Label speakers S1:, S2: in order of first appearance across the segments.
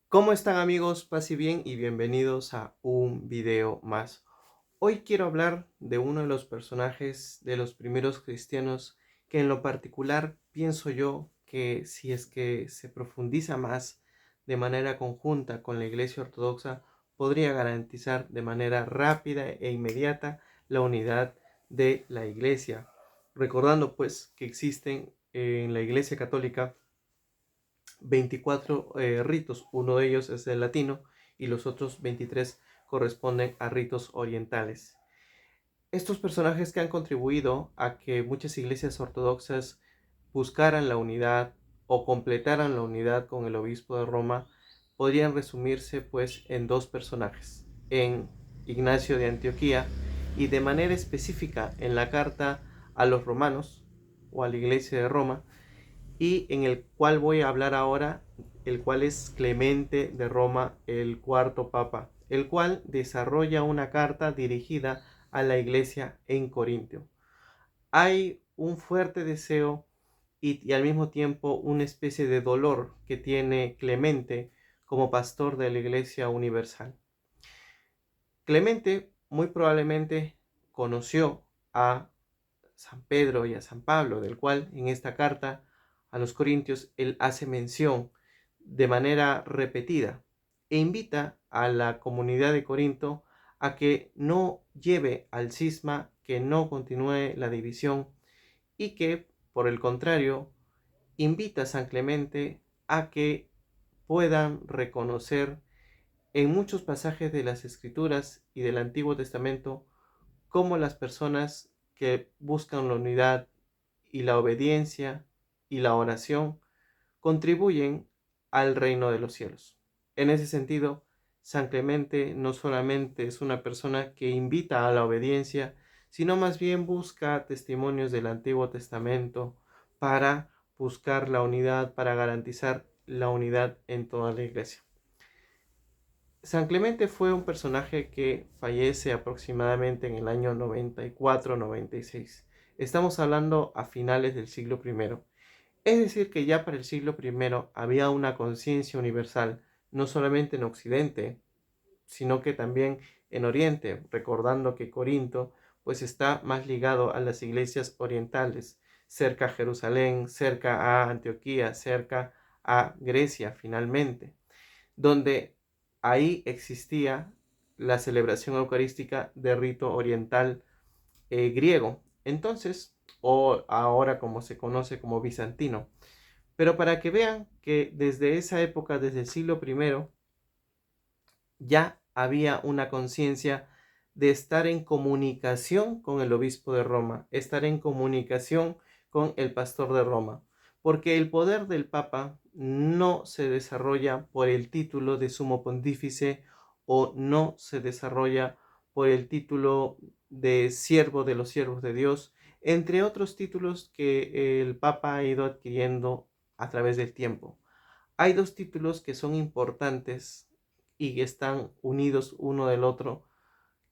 S1: ¿Cómo están amigos? Paz y bien y bienvenidos a un video más. Hoy quiero hablar de uno de los personajes de los primeros cristianos que en lo particular pienso yo que si es que se profundiza más de manera conjunta con la Iglesia Ortodoxa podría garantizar de manera rápida e inmediata la unidad de la Iglesia. Recordando pues que existen en la Iglesia Católica 24 ritos, uno de ellos es el latino y los otros 23 corresponden a ritos orientales. Estos personajes que han contribuido a que muchas iglesias ortodoxas buscaran la unidad o completaran la unidad con el obispo de Roma podrían resumirse pues en dos personajes, en Ignacio de Antioquía y de manera específica en la carta a los romanos o a la iglesia de Roma, y en el cual voy a hablar ahora, el cual es Clemente de Roma, el cuarto papa, el cual desarrolla una carta dirigida a la iglesia en Corintio. Hay un fuerte deseo y al mismo tiempo una especie de dolor que tiene Clemente como pastor de la iglesia universal. Clemente muy probablemente conoció a San Pedro y a San Pablo, del cual en esta carta a los Corintios él hace mención de manera repetida e invita a la comunidad de Corinto a que no lleve al cisma, que no continúe la división y que, por el contrario, invita a San Clemente a que puedan reconocer en muchos pasajes de las Escrituras y del Antiguo Testamento cómo las personas que buscan la unidad y la obediencia y la oración contribuyen al reino de los cielos. En ese sentido, San Clemente no solamente es una persona que invita a la obediencia, sino más bien busca testimonios del Antiguo Testamento para buscar la unidad, para garantizar la unidad en toda la iglesia. San Clemente fue un personaje que fallece aproximadamente en el año 94-96. Estamos hablando a finales del siglo I. Es decir, que ya para el siglo I había una conciencia universal, no solamente en Occidente, sino que también en Oriente, recordando que Corinto pues está más ligado a las iglesias orientales, cerca a Jerusalén, cerca a Antioquía, cerca a Grecia finalmente, donde ahí existía la celebración eucarística de rito oriental griego, entonces, o ahora como se conoce como bizantino. Pero para que vean que desde esa época, desde el siglo I, ya había una conciencia de estar en comunicación con el obispo de Roma, estar en comunicación con el pastor de Roma, porque el poder del papa no se desarrolla por el título de sumo pontífice o no se desarrolla por el título de siervo de los siervos de Dios, entre otros títulos que el papa ha ido adquiriendo a través del tiempo. Hay dos títulos que son importantes y que están unidos uno del otro,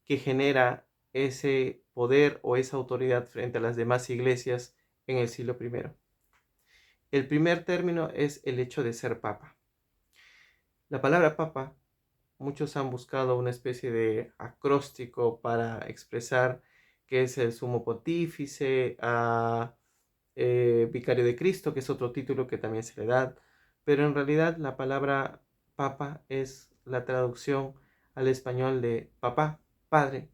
S1: que genera ese poder o esa autoridad frente a las demás iglesias en el siglo I. El primer término es el hecho de ser papa. La palabra papa, muchos han buscado una especie de acróstico para expresar que es el sumo pontífice, vicario de Cristo, que es otro título que también se le da, pero en realidad la palabra papa es la traducción al español de papá, padre.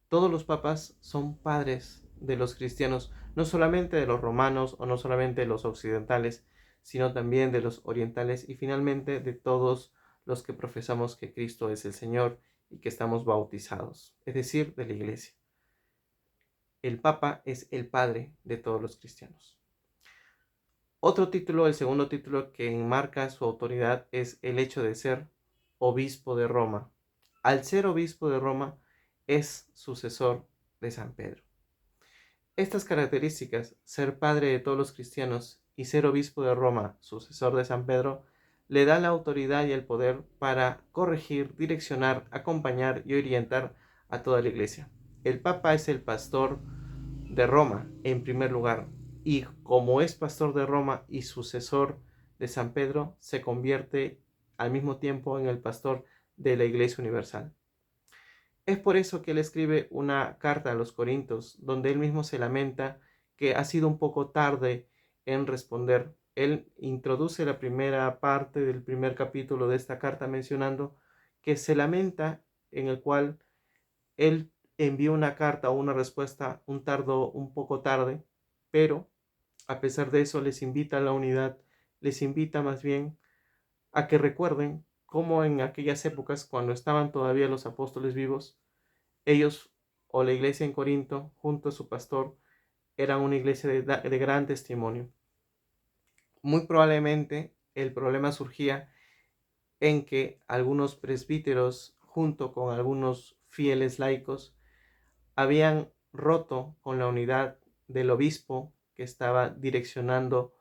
S1: Todos los papas son padres de los cristianos, no solamente de los romanos o no solamente de los occidentales, sino también de los orientales y finalmente de todos los que profesamos que Cristo es el Señor y que estamos bautizados, es decir, de la iglesia. El papa es el padre de todos los cristianos. Otro título, el segundo título que enmarca su autoridad es el hecho de ser obispo de Roma. Al ser obispo de Roma es sucesor de San Pedro. Estas características, ser padre de todos los cristianos y ser obispo de Roma, sucesor de San Pedro, le da la autoridad y el poder para corregir, direccionar, acompañar y orientar a toda la iglesia. El Papa es el pastor de Roma, en primer lugar, y como es pastor de Roma y sucesor de San Pedro, se convierte al mismo tiempo en el pastor de la Iglesia Universal. Es por eso que él escribe una carta a los Corintios, donde él mismo se lamenta que ha sido un poco tarde en responder. Él introduce la primera parte del primer capítulo de esta carta mencionando que se lamenta en el cual él envió una carta o una respuesta un poco tarde, pero a pesar de eso les invita a la unidad, les invita más bien a que recuerden cómo en aquellas épocas, cuando estaban todavía los apóstoles vivos, ellos o la iglesia en Corinto, junto a su pastor, eran una iglesia de gran testimonio. Muy probablemente el problema surgía en que algunos presbíteros, junto con algunos fieles laicos, habían roto con la unidad del obispo que estaba direccionando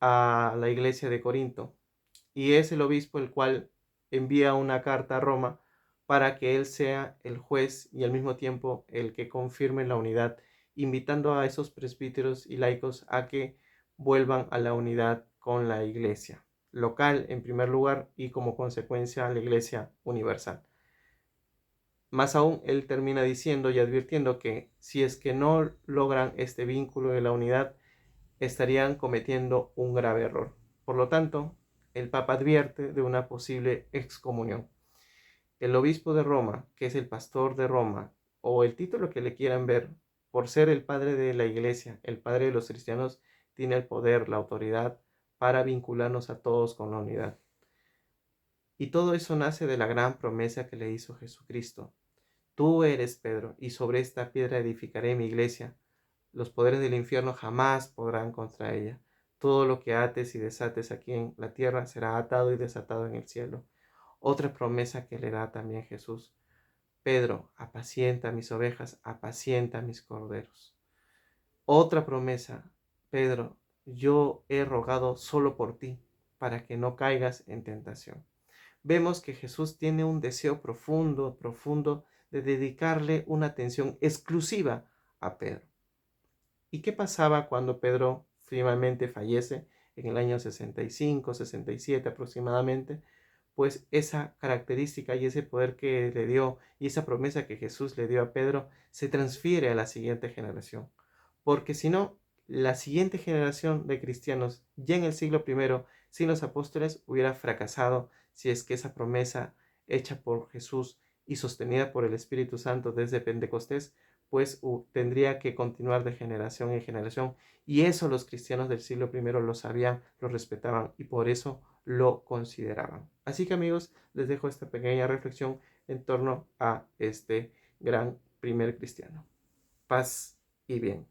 S1: a la iglesia de Corinto. Y es el obispo el cual envía una carta a Roma para que él sea el juez y al mismo tiempo el que confirme la unidad, invitando a esos presbíteros y laicos a que vuelvan a la unidad con la iglesia local en primer lugar y como consecuencia a la iglesia universal. Más aún, él termina diciendo y advirtiendo que si es que no logran este vínculo de la unidad, estarían cometiendo un grave error. Por lo tanto, el Papa advierte de una posible excomunión. El obispo de Roma, que es el pastor de Roma, o el título que le quieran ver, por ser el padre de la iglesia, el padre de los cristianos, tiene el poder, la autoridad para vincularnos a todos con la unidad. Y todo eso nace de la gran promesa que le hizo Jesucristo. Tú eres Pedro, y sobre esta piedra edificaré mi iglesia. Los poderes del infierno jamás podrán contra ella. Todo lo que ates y desates aquí en la tierra será atado y desatado en el cielo. Otra promesa que le da también Jesús. Pedro, apacienta mis ovejas, apacienta mis corderos. Otra promesa, Pedro, yo he rogado solo por ti, para que no caigas en tentación. Vemos que Jesús tiene un deseo profundo, profundo de dedicarle una atención exclusiva a Pedro. ¿Y qué pasaba cuando Pedro finalmente fallece en el año 65, 67 aproximadamente? Pues esa característica y ese poder que le dio y esa promesa que Jesús le dio a Pedro se transfiere a la siguiente generación. Porque si no, la siguiente generación de cristianos ya en el siglo I, sin los apóstoles, hubiera fracasado si es que esa promesa hecha por Jesús y sostenida por el Espíritu Santo desde Pentecostés pues tendría que continuar de generación en generación. Y eso los cristianos del siglo I lo sabían, lo respetaban y por eso lo consideraban. Así que amigos, les dejo esta pequeña reflexión en torno a este gran primer cristiano. Paz y bien.